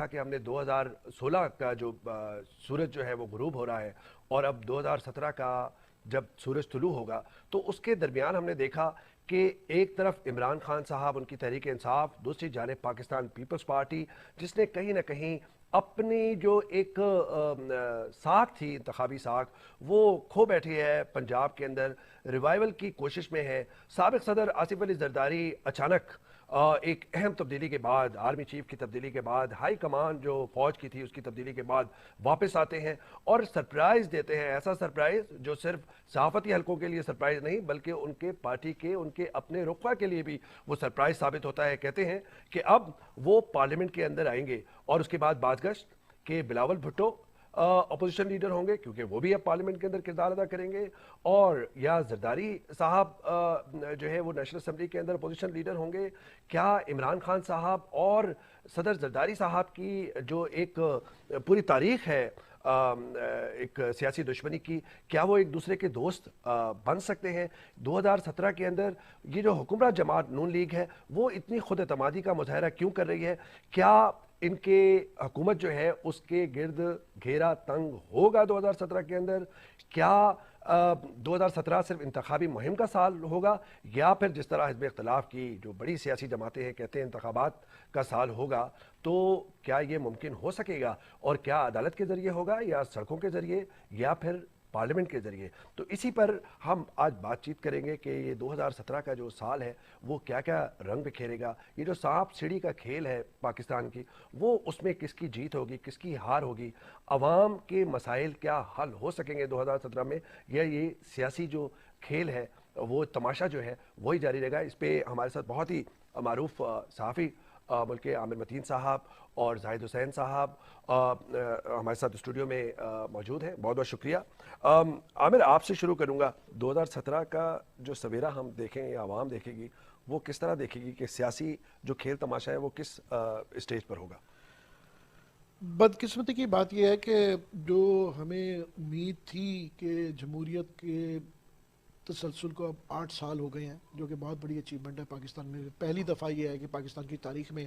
تھا کہ ہم نے 2016 کا جو سورج جو ہے وہ غروب ہو رہا ہے اور اب 2017 کا جب سورج طلوع ہوگا، تو اس کے درمیان ہم نے دیکھا کہ ایک طرف عمران خان صاحب، ان کی تحریک انصاف، دوسری جانب پاکستان پیپلز پارٹی، جس نے کہیں نہ کہیں اپنی جو ایک ساکھ تھی، انتخابی ساکھ، وہ کھو بیٹھی ہے پنجاب کے اندر، ریوائیول کی کوشش میں ہے۔ سابق صدر آصف علی زرداری اچانک ایک اہم تبدیلی کے بعد، آرمی چیف کی تبدیلی کے بعد، ہائی کمان جو فوج کی تھی اس کی تبدیلی کے بعد واپس آتے ہیں اور سرپرائز دیتے ہیں، ایسا سرپرائز جو صرف صحافتی حلقوں کے لیے سرپرائز نہیں بلکہ ان کے پارٹی کے، ان کے اپنے رقبہ کے لیے بھی وہ سرپرائز ثابت ہوتا ہے۔ کہتے ہیں کہ اب وہ پارلیمنٹ کے اندر آئیں گے اور اس کے بعد بازگشت کہ بلاول بھٹو اپوزیشن لیڈر ہوں گے، کیونکہ وہ بھی اب پارلیمنٹ کے اندر کردار ادا کریں گے، اور یا زرداری صاحب جو ہے وہ نیشنل اسمبلی کے اندر اپوزیشن لیڈر ہوں گے۔ کیا عمران خان صاحب اور صدر زرداری صاحب کی جو ایک پوری تاریخ ہے ایک سیاسی دشمنی کی، کیا وہ ایک دوسرے کے دوست بن سکتے ہیں؟ 2017 کے اندر یہ جو حکمراں جماعت نون لیگ ہے وہ اتنی خود اعتمادی کا مظاہرہ کیوں کر رہی ہے؟ کیا ان کے حکومت جو ہے اس کے گرد گھیرا تنگ ہوگا 2017 کے اندر؟ کیا 2017 صرف انتخابی مہم کا سال ہوگا، یا پھر جس طرح حزب اختلاف کی جو بڑی سیاسی جماعتیں ہیں کہتے ہیں انتخابات کا سال ہوگا؟ تو کیا یہ ممکن ہو سکے گا، اور کیا عدالت کے ذریعے ہوگا یا سڑکوں کے ذریعے یا پھر پارلیمنٹ کے ذریعے؟ تو اسی پر ہم آج بات چیت کریں گے کہ یہ 2017 کا جو سال ہے وہ کیا کیا رنگ بکھیرے گا۔ یہ جو سانپ سیڑھی کا کھیل ہے پاکستان کی، وہ اس میں کس کی جیت ہوگی، کس کی ہار ہوگی؟ عوام کے مسائل کیا حل ہو سکیں گے 2017 میں، یا یہ سیاسی جو کھیل ہے وہ تماشا جو ہے وہی جاری رہے گا؟ اس پہ ہمارے ساتھ بہت ہی معروف صحافی ملک عامر متین صاحب اور زاہد حسین صاحب ہمارے ساتھ اسٹوڈیو میں موجود ہیں۔ بہت بہت شکریہ۔ عامر، آپ سے شروع کروں گا۔ 2017 کا جو سویرا ہم دیکھیں یا عوام دیکھے گی، وہ کس طرح دیکھے گی کہ سیاسی جو کھیل تماشا ہے وہ کس اسٹیج پر ہوگا؟ بدقسمتی کی بات یہ ہے کہ جو ہمیں امید تھی کہ جمہوریت کے تسلسل کو اب 8 سال ہو گئے ہیں، جو کہ بہت بڑی اچیومنٹ ہے پاکستان میں۔ پہلی دفعہ یہ ہے کہ پاکستان کی تاریخ میں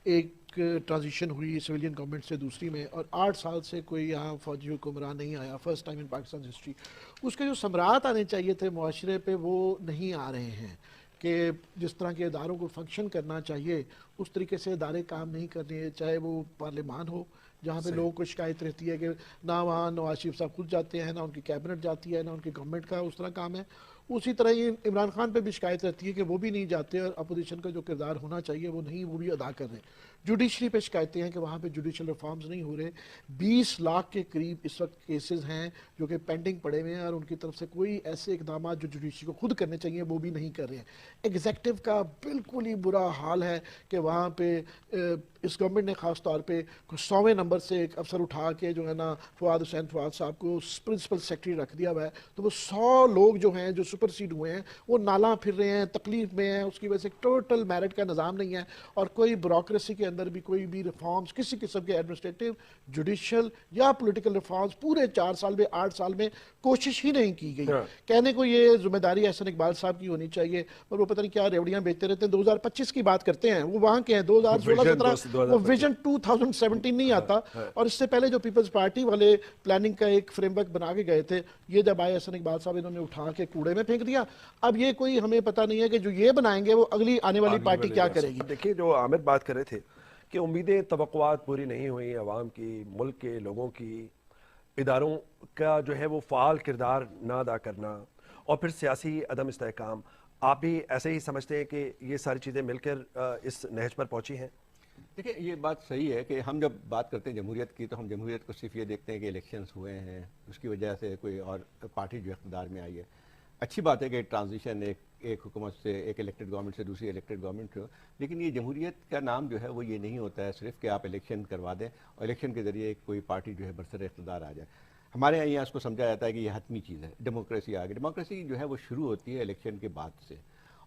ایک ٹرانزیشن ہوئی سویلین گورنمنٹ سے دوسری میں، اور 8 سال سے کوئی یہاں فوجی حکمران نہیں آیا، فرسٹ ٹائم ان پاکستان ہسٹری۔ اس کے جو ثمرات آنے چاہیے تھے معاشرے پہ وہ نہیں آ رہے ہیں، کہ جس طرح کے اداروں کو فنکشن کرنا چاہیے اس طریقے سے ادارے کام نہیں کر رہے، چاہے وہ پارلیمان ہو جہاں پہ لوگوں کو شکایت رہتی ہے کہ نہ وہاں نواز شریف صاحب خود جاتے ہیں، نہ ان کی کیبنٹ جاتی ہے، نہ ان کی گورنمنٹ کا اس طرح کام ہے۔ اسی طرح یہ عمران خان پہ بھی شکایت رہتی ہے کہ وہ بھی نہیں جاتے، اور اپوزیشن کا جو کردار ہونا چاہیے وہ نہیں، وہ بھی ادا کر رہے ہیں۔ جوڈیشری پہ شکایتیں ہیں کہ وہاں پہ جوڈیشل ریفارمز نہیں ہو رہے۔ 20 لاکھ کے قریب اس وقت کیسز ہیں جو کہ پینڈنگ پڑے ہوئے ہیں، اور ان کی طرف سے کوئی ایسے اقدامات جو جوڈیشری کو خود کرنے چاہیے وہ بھی نہیں کر رہے ہیں۔ ایگزیکٹو کا بالکل ہی برا حال ہے کہ وہاں پہ اس گورنمنٹ نے خاص طور پہ 100ویں نمبر سے ایک افسر اٹھا کے جو ہے نا فواد حسین فواد صاحب کو پرنسپل سیکرٹری رکھ دیا ہوا ہے، تو وہ 100 لوگ جو ہیں جو سپر سیڈ ہوئے ہیں وہ نالاں پھر رہے ہیں، تکلیف میں ہیں۔ اس کی وجہ سے ٹوٹل میرٹ کا نظام نہیں ہے، اور کوئی بیوروکریسی کے اندر بھی کوئی بھی ریفارمز کسی قسم کے ایڈمنسٹریٹو، جوڈیشل یا پولیٹیکل ریفارمز پورے 4 سال میں 8 سال میں کوشش ہی نہیں کی گئی۔ کہنے کو یہ ذمہ داری احسن اقبال صاحب کی ہونی چاہیے، اور وہ پتہ نہیں کیا ریوڑیاں بیچتے رہتے ہیں۔ 2025 کی بات کرتے ہیں، وہ وہاں کے ہیں 2016-17، وہ ویژن 2017 نہیں آتا۔ اور اس سے پہلے جو پیپلز پارٹی والے پلاننگ کا ایک فریم ورک بنا کے گئے تھے، یہ جب آئے احسن اقبال صاحب انہوں نے اٹھا کے کوڑے میں پھینک دیا۔ اب یہ کوئی ہمیں پتہ نہیں ہے کہ جو یہ بنائیں گے وہ اگلی آنے والی پارٹی کیا کرے گی۔ دیکھیے، جو عامر بات کر رہے تھے کہ امیدیں، توقعات پوری نہیں ہوئی عوام کی، ملک کے لوگوں کی، اداروں کا جو ہے وہ فعال کردار نہ ادا کرنا، اور پھر سیاسی عدم استحکام، آپ بھی ایسے ہی سمجھتے ہیں کہ یہ ساری چیزیں مل کر اس نہج پر پہنچی ہیں؟ دیکھیں، یہ بات صحیح ہے کہ ہم جب بات کرتے ہیں جمہوریت کی تو ہم جمہوریت کو صرف یہ دیکھتے ہیں کہ الیکشنز ہوئے ہیں، اس کی وجہ سے کوئی اور پارٹی جو اقتدار میں آئی ہے۔ اچھی بات ہے کہ ٹرانزیشن ایک حکومت سے، ایک الیکٹڈ گورنمنٹ سے دوسری الیکٹڈ گورنمنٹ ہو، لیکن یہ جمہوریت کا نام جو ہے وہ یہ نہیں ہوتا ہے صرف کہ آپ الیکشن کروا دیں اور الیکشن کے ذریعے کوئی پارٹی جو ہے برسر اقتدار آ جائے۔ ہمارے یہاں اس کو سمجھا جاتا ہے کہ یہ حتمی چیز ہے، ڈیموکریسی آ گئی۔ ڈیموکریسی جو ہے وہ شروع ہوتی ہے الیکشن کے بعد سے،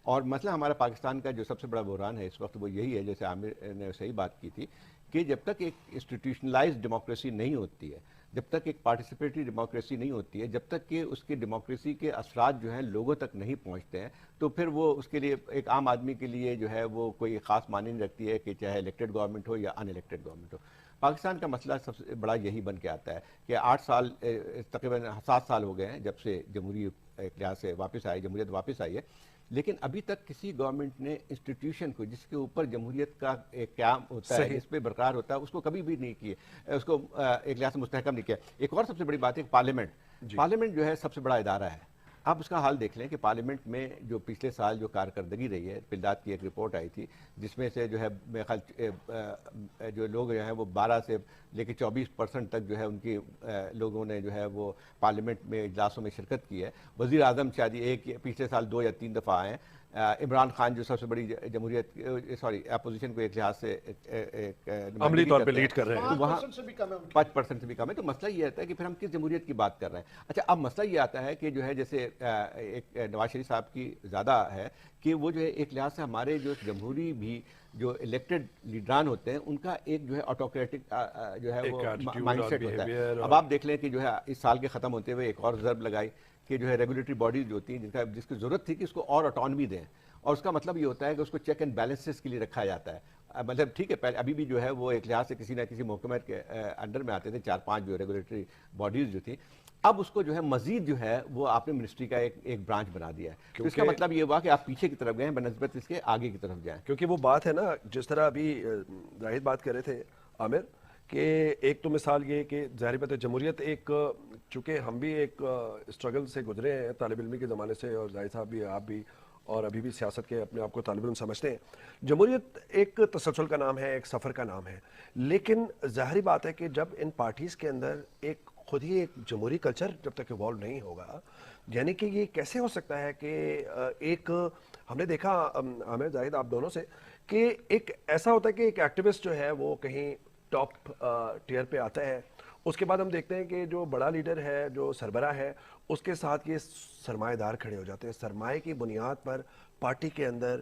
اور مسئلہ ہمارا پاکستان کا جو سب سے بڑا بحران ہے اس وقت وہ یہی ہے، جیسے عامر نے صحیح بات کی تھی، کہ جب تک ایک انسٹیٹیوشنلائزڈ ڈیموکریسی نہیں ہوتی ہے، جب تک ایک پارٹیسپیٹری ڈیموکریسی نہیں ہوتی ہے، جب تک کہ اس کی ڈیموکریسی کے اثرات جو ہیں لوگوں تک نہیں پہنچتے ہیں، تو پھر وہ اس کے لیے ایک عام آدمی کے لیے جو ہے وہ کوئی خاص معنی نہیں رکھتی ہے کہ چاہے الیکٹڈ گورنمنٹ ہو یا ان الیکٹڈ گورنمنٹ ہو۔ پاکستان کا مسئلہ سب سے بڑا یہی بن کے آتا ہے کہ 8 سال تقریباً 7 سال ہو گئے ہیں جب سے جمہوری ایک لحاظ سے واپس آئی، جمہوریت واپس آئی ہے، لیکن ابھی تک کسی گورنمنٹ نے انسٹیٹیوشن کو جس کے اوپر جمہوریت کا ایک قیام ہوتا ہے، جس پہ برقرار ہوتا ہے، اس کو کبھی بھی نہیں کیے، اس کو ایک لحاظ سے مستحکم نہیں کیا۔ ایک اور سب سے بڑی بات ہے پارلیمنٹ جو ہے سب سے بڑا ادارہ ہے۔ آپ اس کا حال دیکھ لیں کہ پارلیمنٹ میں جو پچھلے سال جو کارکردگی رہی ہے، پلداد کی ایک رپورٹ آئی تھی جس میں سے جو ہے میرے خیال جو لوگ جو ہیں وہ 12 سے لے کے 24% تک جو ہے ان کی لوگوں نے جو ہے وہ پارلیمنٹ میں اجلاسوں میں شرکت کی ہے۔ وزیر اعظم شاید ایک پچھلے سال 2 یا 3 دفعہ آئے ہیں۔ عمران خان جو سب سے بڑی جمہوریت اپوزیشن کو ایک لحاظ سے عملی طور پہ لیڈ کر رہے ہیں، 5% سے بھی کم ہے ان کی۔ 5% سے بھی کم ہے، تو مسئلہ یہ آتا ہے کہ پھر ہم کس جمہوریت کی بات کر رہے ہیں۔ اچھا، اب مسئلہ یہ آتا ہے کہ جو ہے جیسے ایک نواز شریف صاحب کی زیادہ ہے کہ وہ جو ہے ایک لحاظ سے ہمارے جو جمہوری بھی جو الیکٹڈ لیڈران ہوتے ہیں ان کا ایک جو ہے آٹوکریٹک جو ہے وہ مائنڈ سیٹ ہوتا ہے۔ اب آپ دیکھ لیں کہ جو ہے اس سال کے ختم ہوتے ہوئے ایک اور ضرب لگائی کہ جو ہے ریگولیٹری باڈیز جو ہوتی ہیں جس کی ضرورت تھی کہ اس کو اور آٹونمی دیں، اور اس کا مطلب یہ ہوتا ہے کہ اس کو چیک اینڈ بیلنسز کے لیے رکھا جاتا ہے۔ مطلب ٹھیک ہے، پہلے ابھی بھی جو ہے وہ ایک لحاظ سے کسی نہ کسی محکمہ کے انڈر میں آتے تھے، 4-5 جو ریگولیٹری باڈیز جو تھیں، اب اس کو جو ہے مزید جو ہے وہ آپ نے منسٹری کا ایک برانچ بنا دیا ہے۔ تو اس کا مطلب یہ ہوا کہ آپ پیچھے کی طرف گئے ہیں بنسبت اس کے آگے کی طرف جائیں، کیونکہ وہ بات ہے نا جس طرح ابھی زاہد بات کر رہے تھے عامر، کہ ایک تو مثال یہ کہ ظاہر بات ہے جمہوریت ایک، چونکہ ہم بھی ایک اسٹرگل سے گزرے ہیں طالب علمی کے زمانے سے، اور زاہد صاحب بھی، آپ بھی، اور ابھی بھی سیاست کے اپنے آپ کو طالب علم سمجھتے ہیں، جمہوریت ایک تسلسل کا نام ہے، ایک سفر کا نام ہے، لیکن ظاہری بات ہے کہ جب ان پارٹیز کے اندر ایک خود ہی ایک جمہوری کلچر جب تک ایوالو نہیں ہوگا، یعنی کہ یہ کیسے ہو سکتا ہے کہ ایک، ہم نے دیکھا عامر زاہد آپ دونوں سے، کہ ایک ایسا ہوتا ہے کہ ایک ایکٹیوسٹ جو ہے وہ کہیں ٹاپ ٹیئر پہ آتا ہے، اس کے بعد ہم دیکھتے ہیں کہ جو بڑا لیڈر ہے، جو سربراہ ہے، اس کے ساتھ یہ سرمایہ دار کھڑے ہو جاتے ہیں، سرمایہ کی بنیاد پر پارٹی کے اندر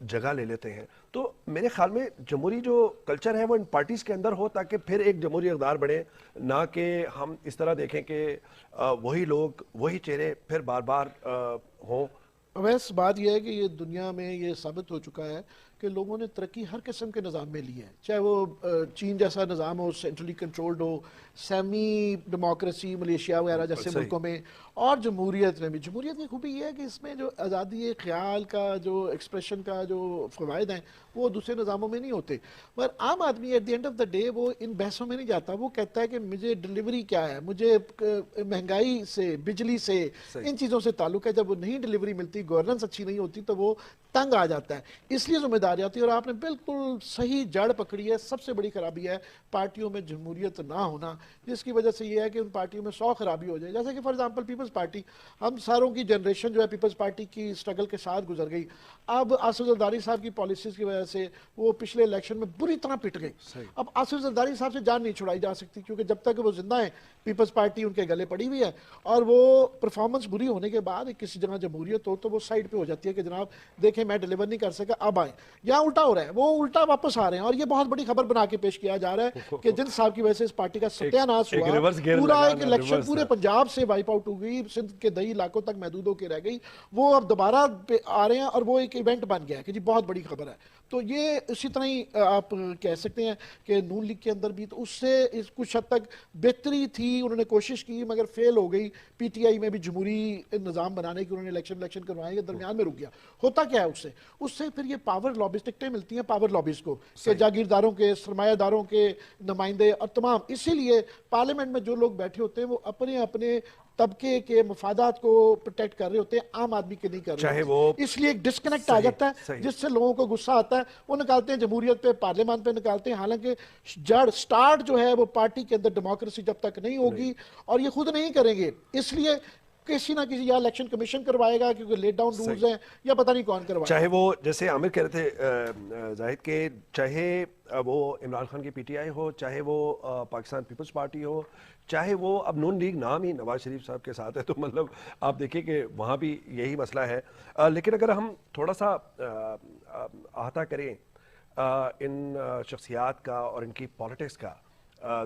جگہ لے لیتے ہیں۔ تو میرے خیال میں جمہوری جو کلچر ہے وہ ان پارٹیز کے اندر ہو، تاکہ پھر ایک جمہوری اقدار بڑھے، نہ کہ ہم اس طرح دیکھیں کہ وہی لوگ، وہی چہرے پھر بار بار ہوں۔ اویس، بات یہ ہے کہ یہ دنیا میں یہ ثابت ہو چکا ہے کہ لوگوں نے ترقی ہر قسم کے نظام میں لی ہے، چاہے وہ چین جیسا نظام ہو، سینٹرلی کنٹرولڈ ہو، سیمی ڈیموکریسی ملیشیا وغیرہ جیسے ملکوں میں، اور جمہوریت میں بھی۔ جمہوریت کی خوبی یہ ہے کہ اس میں جو آزادی خیال کا، جو ایکسپریشن کا جو فوائد ہیں وہ دوسرے نظاموں میں نہیں ہوتے، مگر عام آدمی at the end of the day وہ ان بحثوں میں نہیں جاتا، وہ کہتا ہے کہ مجھے ڈلیوری کیا ہے، مجھے مہنگائی سے، بجلی سے، ان چیزوں سے تعلق ہے۔ جب وہ نہیں ڈلیوری ملتی، گورننس اچھی نہیں ہوتی، تو وہ تنگ آ جاتا ہے، اس لیے ذمہ داری آتی ہے۔ اور آپ نے بالکل صحیح جڑ پکڑی ہے، سب سے بڑی خرابی ہے پارٹیوں میں جمہوریت نہ ہونا، جس کی وجہ سے یہ ہے کہ ان پارٹیوں میں 100 خرابی ہو جائے۔ جیسے کہ فار ایگزامپل پیپلز پارٹی، ہم ساروں کی جنریشن جو ہے پیپلز پارٹی کی اسٹرگل کے ساتھ گزر گئی، اب آصف زرداری صاحب کی پالیسیز کی وجہ سے وہ پچھلے الیکشن میں بری طرح پٹ گئی۔ اب آصف زرداری صاحب سے جان نہیں چھڑائی جا سکتی، کیونکہ جب تک وہ زندہ ہیں پیپلز پارٹی ان کے گلے پڑی ہوئی ہے، اور وہ پرفارمنس بری ہونے کے بعد کسی جگہ جمہوریت ہو تو وہ سائڈ پہ ہو جاتی ہے کہ جناب دیکھیں میں ڈیلیور نہیں کر سکا، اب آئیں۔ یہاں الٹا ہو رہا ہے، وہ الٹا واپس آ رہے ہیں، اور یہ بہت بڑی خبر بنا کے پیش کیا جا رہا ہے کہ جن صاحب کی وجہ سے اس پارٹی کا ستیہ ناش ہوا، پورا ایک الیکشن پورے پنجاب سے وائپ آؤٹ ہو گئی، سندھ کے دیہی علاقوں تک محدود ہو کے رہ گئی، وہ اب دوبارہ آ رہے ہیں، اور وہ ایک ایونٹ بن گیا ہے کہ جی بہت بڑی خبر ہے۔ تو یہ اسی طرح ہی آپ کہہ سکتے ہیں کہ نون لیگ کے اندر بھی تو اس سے کچھ حد تک بہتری تھی، انہوں نے کوشش کی مگر فیل ہو گئی۔ پی ٹی آئی میں بھی جمہوری نظام بنانے کی انہوں نے الیکشن کروائے، درمیان میں رک گیا۔ ہوتا کیا ہے اس سے پھر یہ پاور لابیز، ٹکٹیں ملتی ہیں پاور لابیز کو، کہ جاگیرداروں کے، سرمایہ داروں کے نمائندے اور تمام، اسی لیے پارلیمنٹ میں جو لوگ بیٹھے ہوتے ہیں وہ اپنے اپنے طبقے کے مفادات کو پروٹیکٹ کر رہے ہوتے ہیں، عام آدمی کے نہیں کر رہے ہوتے، اس لیے ایک ڈسکنیکٹ آ جاتا ہے جس سے لوگوں کو غصہ آتا ہے، وہ نکالتے ہیں جمہوریت پہ، پارلیمان پہ نکالتے ہیں، حالانکہ جڑ سٹارٹ جو ہے وہ پارٹی کے اندر ڈیموکریسی جب تک نہیں ہوگی، اور یہ خود نہیں کریں گے، اس لیے کسی نہ کسی یا الیکشن کمیشن کروائے گا کیونکہ لیٹ ڈاؤن رولز ہیں، یا پتہ نہیں کون کروائے گا۔ چاہے وہ جیسے عامر کہہ رہے تھے زاہد کے، چاہے وہ عمران خان کی پی ٹی آئی ہو، چاہے وہ پاکستان پیپلز پارٹی ہو، چاہے وہ اب نون لیگ نام ہی نواز شریف صاحب کے ساتھ ہے، تو مطلب آپ دیکھیں کہ وہاں بھی یہی مسئلہ ہے۔ لیکن اگر ہم تھوڑا سا احاطہ کریں ان شخصیات کا اور ان کی پالیٹکس کا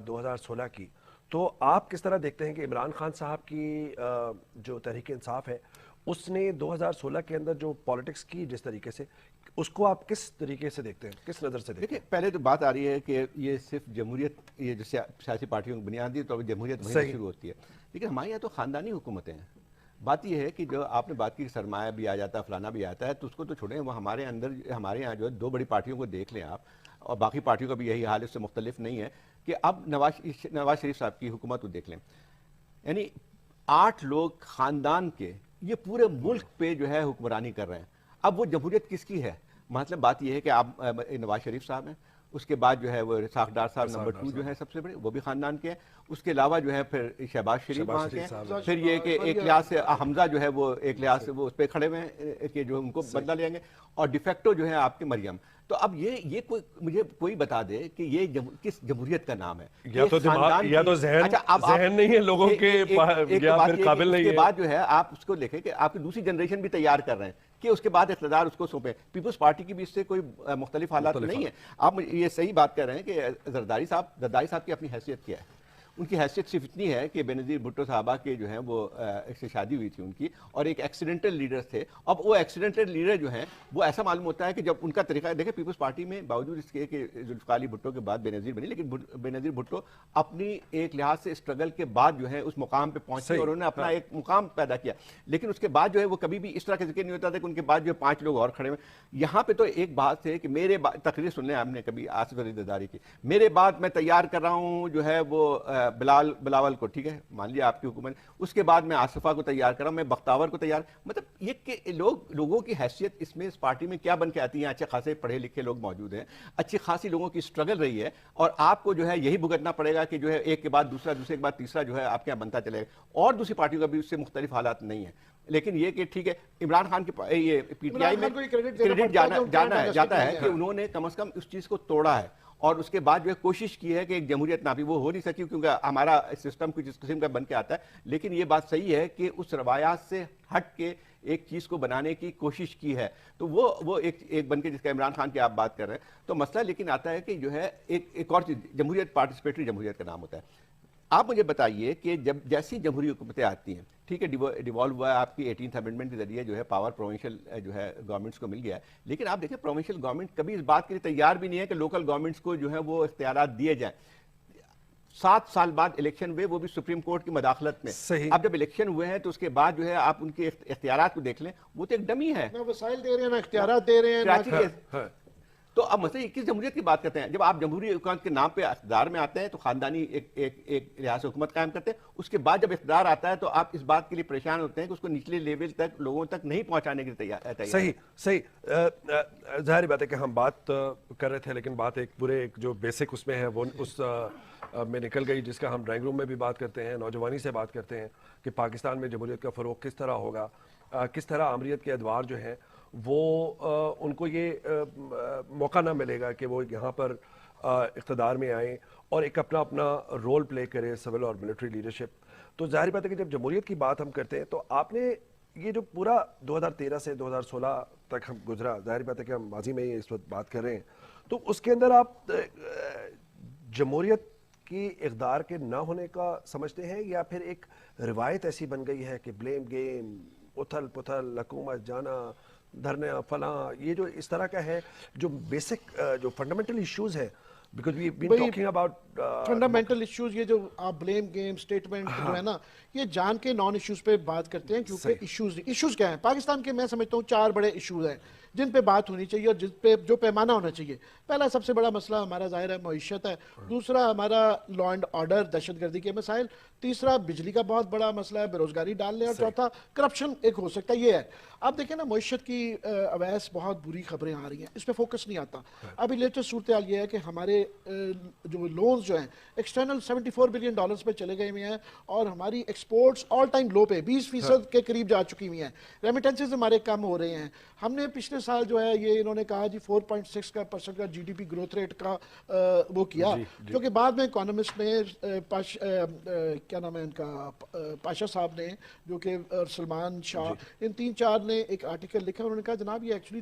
2016 کی، تو آپ کس طرح دیکھتے ہیں کہ عمران خان صاحب کی جو تحریک انصاف ہے، اس نے 2016 کے اندر جو پالیٹکس کی جس طریقے سے، اس کو آپ کس طریقے سے دیکھتے ہیں, کس نظر سے دیکھتے دیکھیں پہلے تو بات آ رہی ہے کہ یہ صرف جمہوریت, یہ جو سیاسی پارٹیوں کی بنیادی طور پر جمہوریت وہیں سے شروع ہوتی ہے, لیکن ہمارے یہاں تو خاندانی حکومتیں ہیں. بات یہ ہے کہ جو آپ نے بات کی سرمایہ بھی آ جاتا ہے, فلانا بھی آتا ہے, تو اس کو تو چھوڑیں, وہ ہمارے یہاں جو ہے دو بڑی پارٹیوں کو دیکھ لیں آپ, اور باقی پارٹیوں کا بھی یہی حال, اس سے مختلف نہیں ہے کہ اب نواز شریف صاحب کی حکومت کو دیکھ لیں, یعنی 8 لوگ خاندان کے یہ پورے ملک پہ جو ہے حکمرانی کر رہے ہیں. اب وہ جمہوریت کس کی ہے؟ مطلب بات یہ ہے کہ آپ نواز شریف صاحب ہیں, اس کے بعد جو ہے وہ اسحاق ڈار صاحب نمبر 2 جو ہے سب سے بڑے, وہ بھی خاندان کے ہیں. اس کے علاوہ جو ہے پھر شہباز شریف وہاں کے ہیں. پھر یہ کہ ایک لحاظ سے حمزہ جو ہے وہ ایک لحاظ سے وہ اس پہ کھڑے ہوئے ہیں کہ جو ان کو بدلہ لیں گے, اور ڈیفیکٹو جو ہے آپ کے مریم. تو اب یہ مجھے کوئی بتا دے کہ یہ کس جمہوریت کا نام ہے؟ یا تو دماغ یا تو ذہن نہیں ہے لوگوں کے, یا پھر قابل نہیں ہے. اس کے بعد جو ہے آپ اس کو دیکھیں کہ آپ کی دوسری جنریشن بھی تیار کر رہے ہیں کہ اس کے بعد اقتدار اس کو سونپیں. پیپلز پارٹی کی بھی اس سے کوئی مختلف حالات نہیں ہے. آپ یہ صحیح بات کر رہے ہیں کہ زرداری صاحب کی اپنی حیثیت کیا ہے. ان کی حیثیت صرف اتنی ہے کہ بینظیر بھٹو صاحبہ کے جو ہیں وہ ایک سے شادی ہوئی تھی ان کی, اور ایک ایکسیڈنٹل لیڈر تھے. اب وہ ایکسیڈنٹل لیڈر جو ہیں وہ ایسا معلوم ہوتا ہے کہ جب ان کا طریقہ دیکھیں, پیپلز پارٹی میں باوجود اس کے کہ ذوالفقار علی بھٹو کے بعد بینظیر بنی, لیکن بینظیر بھٹو اپنی ایک لحاظ سے اسٹرگل کے بعد جو ہے اس مقام پہ پہنچے اور انہوں نے اپنا ایک مقام پیدا کیا. لیکن اس کے بعد جو ہے وہ کبھی بھی اس طرح کا ذکر نہیں ہوتا تھا کہ ان کے بعد جو 5 لوگ اور کھڑے ہوئے. یہاں پہ تو ایک بات ہے کہ میرے تقریر سن لیں آپ نے کبھی آصف علی زرداری کی, میرے بعد میں تیار کر رہا ہوں جو ہے وہ بلاول کو, ٹھیک ہے مان لیا آپ کی حکومت, اس کے بعد میں آصفہ کو تیار کر رہا ہوں, میں بختاور کو تیار. مطلب یہ کہ لوگوں کی حیثیت اس میں اس پارٹی میں کیا بن کے آتی ہیں؟ اچھے خاصے پڑھے لکھے لوگ موجود ہیں, اچھی خاصی لوگوں کی اسٹرگل رہی ہے, اور آپ کو جو ہے یہی بھگتنا پڑے گا کہ جو ہے ایک کے بعد دوسرا, دوسرے کے بعد تیسرا جو ہے آپ کے یہاں بنتا چلے گا. اور دوسری پارٹیوں کا بھی اس سے مختلف حالات نہیں ہیں. لیکن یہ کہ ٹھیک ہے عمران خان کی یہ پی ٹی آئی میں کریڈٹ جاتا ہے کہ انہوں نے کم از کم اس چیز کو توڑا ہے, اور اس کے بعد جو ہے کوشش کی ہے کہ ایک جمہوریت نہ بھی, وہ ہو نہیں سکی کیونکہ ہمارا سسٹم کچھ اس قسم کا بن کے آتا ہے. لیکن یہ بات صحیح ہے کہ اس روایات سے ہٹ کے ایک چیز کو بنانے کی کوشش کی ہے. تو وہ ایک بن کے جس کا عمران خان کی آپ بات کر رہے ہیں. تو مسئلہ لیکن آتا ہے کہ جو ہے ایک اور چیز, جمہوریت پارٹیسپیٹری جمہوریت کا نام ہوتا ہے. آپ مجھے بتائیے کہ جب جیسی جمہوری حکومتیں آتی ہیں, ٹھیک ہے ڈیوالو ہوا ہے آپ کی 18th امینڈمنٹ کے ذریعے جو ہے پاور پروونشل جو ہے گورنمنٹس کو مل گیا ہے. لیکن آپ دیکھیں پروونشل گورنمنٹ کبھی اس بات کے لیے تیار بھی نہیں ہے کہ لوکل گورنمنٹس کو جو ہے وہ اختیارات دیے جائیں. 7 سال بعد الیکشن ہوئے, وہ بھی سپریم کورٹ کی مداخلت میں. اب جب الیکشن ہوئے ہیں تو اس کے بعد جو ہے آپ ان کے اختیارات کو دیکھ لیں, وہ تو ایک ڈمی ہے, نہ وسائل دے رہے ہیں نہ اختیارات دے رہے ہیں. تو اب مسئلہ کس جمہوریت کی بات کرتے ہیں؟ جب آپ جمہوری حکومت کے نام پہ اقتدار میں آتے ہیں تو خاندانی ایک ریاست حکومت قائم کرتے ہیں. اس کے بعد جب اقتدار آتا ہے تو آپ اس بات کے لیے پریشان ہوتے ہیں کہ اس کو نچلے لیول تک لوگوں تک نہیں پہنچانے کے لیے تیار. صحیح. ظاہر بات ہے کہ ہم بات کر رہے تھے, لیکن بات ایک پورے جو بیسک اس میں ہے وہ اس میں نکل گئی, جس کا ہم ڈرائنگ روم میں بھی بات کرتے ہیں, نوجوانی سے بات کرتے ہیں کہ پاکستان میں جمہوریت کا فروغ کس طرح ہوگا, کس طرح آمریت کے ادوار جو ہیں وہ ان کو یہ موقع نہ ملے گا کہ وہ یہاں پر اقتدار میں آئیں اور ایک اپنا رول پلے کرے, سول اور ملٹری لیڈرشپ. تو ظاہر بات ہے کہ جب جمہوریت کی بات ہم کرتے ہیں تو آپ نے یہ جو پورا 2013 سے 2016 تک ہم گزرا, ظاہر بات ہے کہ ہم ماضی میں ہی اس وقت بات کر رہے ہیں, تو اس کے اندر آپ جمہوریت کی اقدار کے نہ ہونے کا سمجھتے ہیں, یا پھر ایک روایت ایسی بن گئی ہے کہ بلیم گیم, اتھل پتھل, حکومت جانا, دھرنے فلاں, یہ جو اس طرح کا ہے جو بیسک جو فنڈامنٹل ایشوز ہیں, because we been talking about fundamental issues, یہ جو آپ بلیم گیم اسٹیٹمنٹ جو ہے نا, یہ جان کے نان ایشوز پہ بات کرتے ہیں, کیونکہ ایشوز کیا ہیں پاکستان کے؟ میں سمجھتا ہوں 4 بڑے ایشوز ہیں جن پہ بات ہونی چاہیے اور جس پہ جو پیمانہ ہونا چاہیے. پہلا سب سے بڑا مسئلہ ہمارا ظاہر ہے معیشت ہے, دوسرا ہمارا لا اینڈ آرڈر, دہشت گردی کے مسائل, تیسرا بجلی کا بہت بڑا مسئلہ ہے, بے روزگاری ڈالنے, اور چوتھا کرپشن ایک ہو سکتا ہے. یہ ہے. اب دیکھیں نا معیشت کی اویس بہت بری خبریں آ رہی ہیں, اس پہ فوکس نہیں آتا. ابھی لیٹسٹ صورتحال یہ ہے کہ ہمارے جو لونز جو ہیں ایکسٹرنل $74 بلین پہ چلے گئے ہوئے ہیں, اور ہماری ایکسپورٹس آل ٹائم لو پہ 20% کے قریب جا چکی ہوئی ہیں. ریمیٹنسز ہمارے کم ہو رہے ہیں. ہم نے پچھلے سال جو ہے یہ انہوں نے کہا جی 4.6% کا G D P growth rate کا وہ کیا, جو کہ بعد میں اکانومسٹ نے کیا نام ہے ان کا, پاشا صاحب نے, جو کہ سلمان شاہ, ان 3-4 نے ایک آرٹیکل لکھا, انہوں نے کہا جناب یہ ایکچولی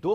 2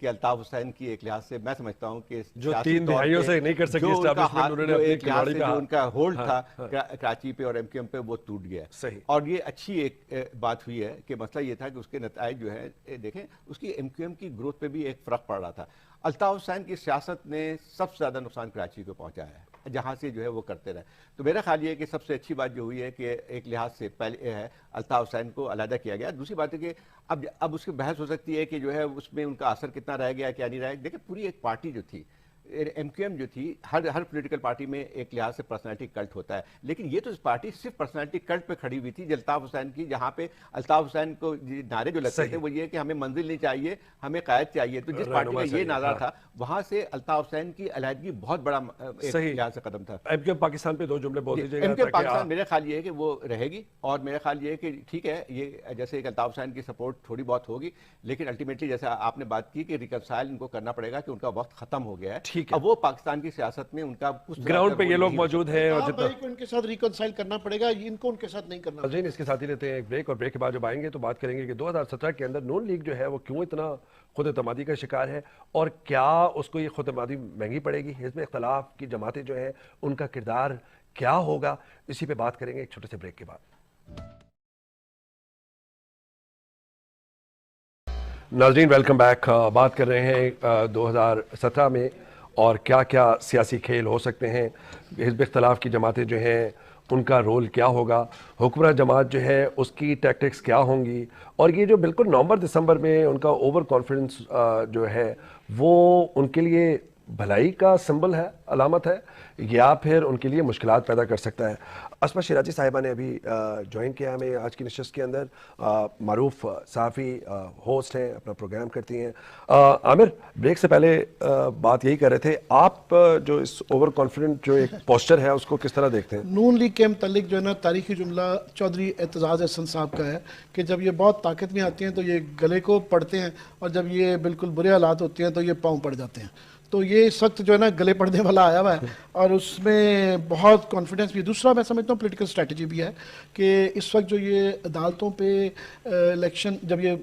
کہ الطاف حسین کی ایک لحاظ سے میں سمجھتا ہوں کہ جو 3 دہائیوں سے نہیں کر سکی اسٹیبلشمنٹ، انہوں نے اپنی کھلاڑی کا جو ان کا ہولڈ تھا کراچی پہ اور ایم کیو ایم پہ وہ ٹوٹ گیا. اور یہ اچھی ایک بات ہوئی ہے کہ مسئلہ یہ تھا کہ اس کے نتائج جو ہے دیکھیں اس کی ایم کیو ایم کی گروتھ پہ بھی ایک فرق پڑ رہا تھا. الطاف حسین کی سیاست نے سب سے زیادہ نقصان کراچی کو پہنچایا ہے جہاں سے جو ہے وہ کرتے رہے. تو میرا خیال یہ ہے کہ سب سے اچھی بات جو ہوئی ہے کہ ایک لحاظ سے پہلے ہے الطاف حسین کو علیحدہ کیا گیا. دوسری بات ہے کہ اب اس کی بحث ہو سکتی ہے کہ جو ہے اس میں ان کا اثر کتنا رہ گیا کیا نہیں رہ گیا. دیکھیں پوری ایک پارٹی جو تھی ایم کیو ایم جو تھی، ہر پولیٹیکل پارٹی میں ایک لحاظ سے پرسنالٹی کلٹ ہوتا ہے، لیکن یہ تو اس پارٹی صرف پرسنالٹی کلٹ پہ کھڑی ہوئی تھی الطاف حسین کی، جہاں پہ الطاف حسین کو نعرے جو لگتے تھے وہ یہ کہ ہمیں منزل نہیں چاہیے، ہمیں قائد چاہیے. تو جس پارٹی کا یہ نعرہ تھا وہاں سے الطاف حسین کی علیحدگی بہت بڑا ایک لحاظ سے قدم تھا. ایم کیو ایم پاکستان پہ 2 جملے بول دیجیے گا. ایم کیو ایم پاکستان میرا خیال یہ ہے کہ وہ رہے گی، اور میرا خیال یہ ہے کہ ٹھیک ہے یہ جیسے کہ الطاف حسین کی سپورٹ تھوڑی بہت ہوگی، لیکن الٹیمیٹلی جیسے آپ نے بات کی کہ ریکنسائل ان کو کرنا پڑے گا کہ ان کا وقت ختم ہو گیا ہے. اب وہ پاکستان کی سیاست میں ان کا گراؤنڈ پہ یہ لوگ موجود ہیں اور جتنا ان کے ساتھ ریکنسائل کرنا پڑے گا، ان کو ان کے ساتھ نہیں کرنا. عظیم اس کے ساتھ ہی لیتے ہیں ایک بریک، اور بریک کے بعد جب آئیں گے تو بات کریں گے کہ 2017 کے اندر نون لیگ جو ہے وہ کیوں اتنا خود اعتمادی کا شکار ہے، اور کیا اس کو یہ خود اعتمادی مہنگی پڑے گی. حزب اختلاف کی جماعتیں جو ہیں ان کا کردار کیا ہوگا، اسی پہ بات کریں گے ایک چھوٹے سے بریک کے بعد. ناظرین ویلکم بیک. بات کر رہے ہیں 2017 میں اور کیا کیا سیاسی کھیل ہو سکتے ہیں، حزب اختلاف کی جماعتیں جو ہیں ان کا رول کیا ہوگا، حکمراں جماعت جو ہے اس کی ٹیکٹکس کیا ہوں گی، اور یہ جو بالکل نومبر دسمبر میں ان کا اوور کانفیڈنس جو ہے وہ ان کے لیے بھلائی کا سمبل ہے، علامت ہے، یا پھر ان کے لیے مشکلات پیدا کر سکتا ہے. اسما شیرازی صاحبہ نے ابھی جوائن کیا ہمیں آج کی نشست کے اندر. معروف صحافی ہوسٹ ہیں، اپنا پروگرام کرتی ہیں. عامر بریک سے پہلے بات یہی کر رہے تھے، آپ جو اس اوور کانفیڈنٹ جو ایک پوسچر ہے اس کو کس طرح دیکھتے ہیں؟ نون لیگ کے متعلق جو ہے نا تاریخی جملہ چودھری اعتزاز احسن صاحب کا ہے کہ جب یہ بہت طاقت میں آتی ہیں تو یہ گلے کو پڑتے ہیں، اور جب یہ بالکل برے حالات ہوتے ہیں تو یہ پاؤں پڑ جاتے ہیں. تو یہ اس وقت جو ہے نا گلے پڑنے والا آیا ہوا ہے، اور اس میں بہت کانفیڈنس بھی. دوسرا میں سمجھتا ہوں پولیٹیکل اسٹریٹجی بھی ہے کہ اس وقت جو یہ عدالتوں پہ الیکشن جب یہ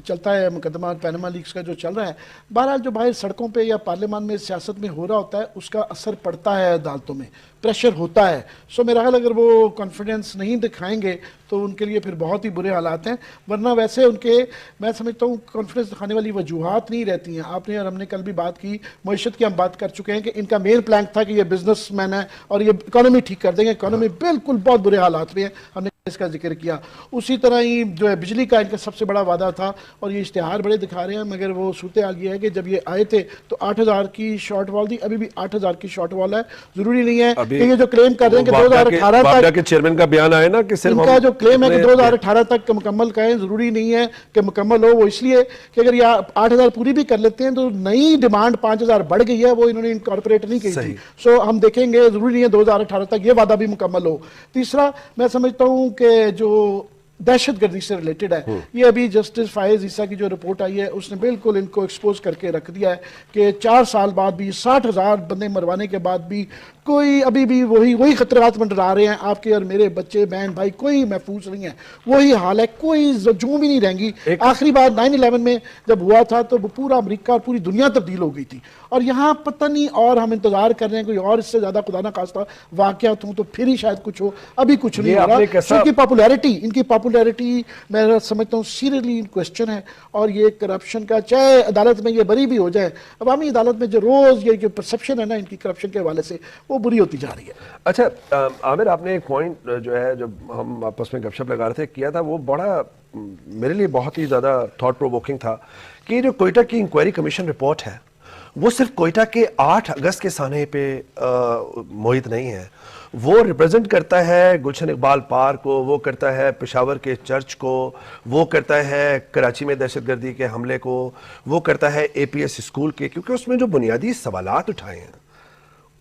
چلتا ہے، مقدمہ پینما لیکس کا جو چل رہا ہے، بہرحال جو باہر سڑکوں پہ یا پارلیمان میں سیاست میں ہو رہا ہوتا ہے اس کا اثر پڑتا ہے عدالتوں میں، پریشر ہوتا ہے. سو میرا خیال اگر وہ کانفیڈنس نہیں دکھائیں گے تو ان کے لیے پھر بہت ہی برے حالات ہیں. ورنہ ویسے ان کے میں سمجھتا ہوں کانفیڈنس دکھانے والی وجوہات نہیں رہتی ہیں. آپ نے اور ہم نے کل بھی بات کی، معیشت کی ہم بات کر چکے ہیں کہ ان کا مین پلانک تھا کہ یہ بزنس مین ہے اور یہ اکانومی ٹھیک کر دیں گے. اکانومی بالکل بہت برے حالات میں ہے، ہم نے اس کا ذکر کیا. اسی طرح ہی جو ہے بجلی کا ان کا سب سے بڑا وعدہ تھا، اور یہ اشتہار بڑے دکھا رہے ہیں، مگر وہ صورتحال یہ ہے کہ جب یہ آئے تھے تو 8000 کی شارٹ وال تھی، ابھی بھی 8000 کی شارٹ وال ہے. ضروری نہیں ہے کہ یہ جو کلیم کر رہے ہیں کہ 2018 تک کے چیئرمین کا بیان آئے نا کہ صرف ان کا جو کلیم ہے کہ 2018 تک مکمل کہیں، ضروری نہیں ہے کہ مکمل ہو. وہ اس لیے کہ اگر یہ 8000 پوری بھی کر لیتے ہیں تو نئی ڈیمانڈ 5000 بڑھ گئی ہے، وہ انہوں نے انکارپوریٹ نہیں کی تھی. سو ہم دیکھیں گے، ضروری نہیں ہے 2018 تک یہ وعدہ بھی مکمل ہو. تیسرا میں سمجھتا ہوں کہ جو دہشت گردی سے ریلیٹڈ ہے، یہ ابھی جسٹس فائز عیسیٰ کی جو رپورٹ آئی ہے اس نے بالکل ان کو ایکسپوز کر کے رکھ دیا ہے کہ 4 سال بعد بھی 60,000 بندے مروانے کے بعد بھی کوئی ابھی بھی وہی خطرات منڈرا رہے ہیں. آپ کے اور میرے بچے بہن بھائی کوئی محفوظ نہیں ہے، وہی حال ہے، کوئی جوں بھی نہیں رہیں گی. آخری بار 9/11 میں جب ہوا تھا تو پورا امریکہ اور پوری دنیا تبدیل ہو گئی تھی، اور یہاں پتہ نہیں، اور ہم انتظار کر رہے ہیں کوئی اور اس سے زیادہ خدا نہ خواستہ واقعات ہوں تو پھر ہی شاید کچھ ہو. ابھی کچھ نہیں ہو رہا. ان کی پاپولیرٹی میں سمجھتا ہوں سیریسلی ان کوسچن ہے. اور یہ کرپشن کا، چاہے عدالت میں یہ بری بھی ہو جائے، عوامی عدالت میں جو روز یہ جو پرسپشن ہے نا ان کی کرپشن کے حوالے سے وہ بری ہوتی جا رہی ہے. اچھا عامر، آپ نے ایک پوائنٹ جو ہے جب ہم آپس میں گپ شپ لگا رہے تھے کیا تھا، وہ بڑا میرے لیے بہت ہی زیادہ تھاٹ پرووکنگ تھا کہ یہ جو کوئٹہ کی انکوائری کمیشن رپورٹ ہے وہ صرف کوئٹہ کے 8 اگست کے سانے پہ محیط نہیں ہے. وہ ریپرزنٹ کرتا ہے گلشن اقبال پارک کو، وہ کرتا ہے پشاور کے چرچ کو، وہ کرتا ہے کراچی میں دہشت گردی کے حملے کو، وہ کرتا ہے APS اسکول کے، کیونکہ اس میں جو بنیادی سوالات اٹھائے ہیں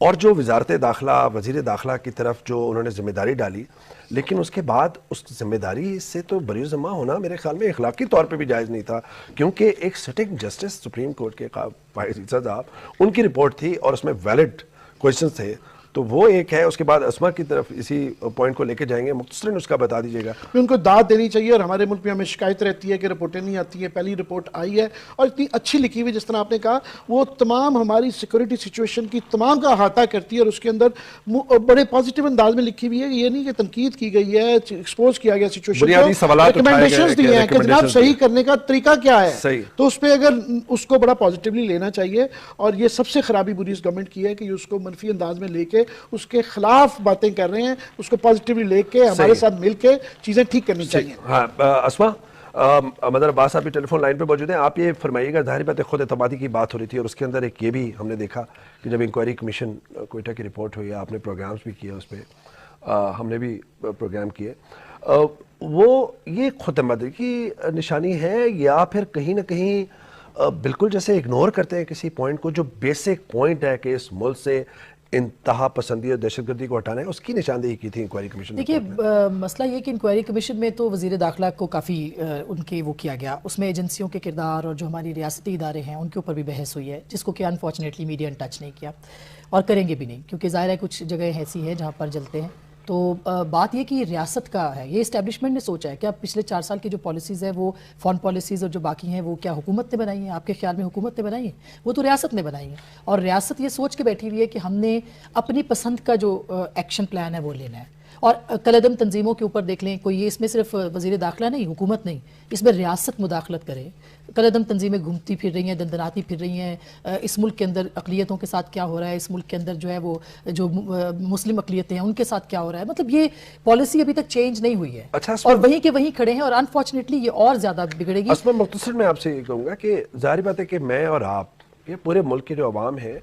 اور جو وزارت داخلہ، وزیر داخلہ کی طرف جو انہوں نے ذمہ داری ڈالی، لیکن اس کے بعد اس ذمہ داری سے تو بری ذمہ ہونا میرے خیال میں اخلاقی طور پہ بھی جائز نہیں تھا. کیونکہ ایک سٹنگ جسٹس سپریم کورٹ کے فائز عیسیٰ صاحب، ان کی رپورٹ تھی اور اس میں ویلڈ کویشچنز تھے. تو وہ ایک ہے. اس کے بعد اسما کی طرف اسی پوائنٹ کو لے کے جائیں گے, مختصراً اس کا بتا دیجیے گا. ان کو داد دینی چاہیے, اور ہمارے ملک میں ہمیں شکایت رہتی ہے کہ رپورٹیں نہیں آتی ہیں. پہلی رپورٹ آئی ہے اور اتنی اچھی لکھی ہوئی, جس طرح آپ نے کہا, وہ تمام ہماری سیکورٹی سچویشن کی تمام کا احاطہ کرتی ہے, اور اس کے اندر بڑے پازیٹیو انداز میں لکھی ہوئی ہے. یہ نہیں کہ تنقید کی گئی ہے, ایکسپوز کیا گیا سچویشن کو, ریکمنڈیشنز دی ہیں کہ جناب صحیح کرنے کا طریقہ کیا ہے. تو اس پہ اگر اس کو بڑا پازیٹیولی لینا چاہیے, اور یہ سب سے خرابی بری اس گورنمنٹ کی ہے کہ اس کو منفی انداز میں لے کے اس کے خلاف باتیں کر رہے ہیں. اس کو پازیٹیولی لے کے ہمارے ساتھ مل کے چیزیں ٹھیک کرنی چاہیے. ہاں اسما, مدر عباس صاحب بھی ٹیلی فون لائن پہ موجود ہیں. آپ یہ فرمائیے گا, ظاہر بات ہے خود اعتمادی کی بات ہو رہی تھی, اور اس کے اندر ایک یہ بھی ہم نے دیکھا کہ جب انکوائری کمیشن کوئٹہ کی رپورٹ ہوئی, آپ نے پروگرامز بھی کیے اس پہ, ہم نے بھی پروگرام کیے, وہ یہ خود اعتمادی کی نشانی ہے یا پھر کہیں نہ کہیں بالکل جیسے اگنور کرتے ہیں کسی پوائنٹ کو جو بیسک پوائنٹ ہے کہ اس ملک سے انتہا پسندی اور دہشت گردی کو ہٹانا ہے, اس کی نشاندہی کی تھی انکوائری کمیشن. دیکھیے مسئلہ یہ کہ انکوائری کمیشن میں تو وزیر داخلہ کو کافی ان کے وہ کیا گیا, اس میں ایجنسیوں کے کردار اور جو ہماری ریاستی ادارے ہیں ان کے اوپر بھی بحث ہوئی ہے, جس کو کہ انفارچونیٹلی میڈیا نے ٹچ نہیں کیا اور کریں گے بھی نہیں, کیونکہ ظاہر ہے کچھ جگہیں ایسی ہیں جہاں پر جلتے ہیں. تو بات یہ کہ ریاست کا ہے, یہ اسٹیبلشمنٹ نے سوچا ہے کہ اب پچھلے 4 سال کی جو پالیسیز ہیں وہ فارن پالیسیز اور جو باقی ہیں وہ کیا حکومت نے بنائی ہیں؟ آپ کے خیال میں حکومت نے بنائی ہیں؟ وہ تو ریاست نے بنائی ہیں, اور ریاست یہ سوچ کے بیٹھی ہوئی ہے کہ ہم نے اپنی پسند کا جو ایکشن پلان ہے وہ لینا ہے. اور کلعدم تنظیموں کے اوپر دیکھ لیں, کوئی اس میں صرف وزیر داخلہ نہیں, حکومت نہیں, اس میں ریاست مداخلت کرے. کلعدم تنظیمیں گھومتی پھر رہی ہیں, دندناتی پھر رہی ہیں, اس ملک کے اندر اقلیتوں کے ساتھ کیا ہو رہا ہے, اس ملک کے اندر جو ہے وہ جو مسلم اقلیتیں ہیں ان کے ساتھ کیا ہو رہا ہے. مطلب یہ پالیسی ابھی تک چینج نہیں ہوئی ہے, اور وہیں کے وہیں کھڑے ہیں, اور انفارچونیٹلی یہ اور زیادہ بگڑے گی. اسما مختصر میں آپ سے یہ کہوں گا کہ ظاہر بات ہے کہ میں اور آپ, یہ پورے ملک کے جو عوام ہیں,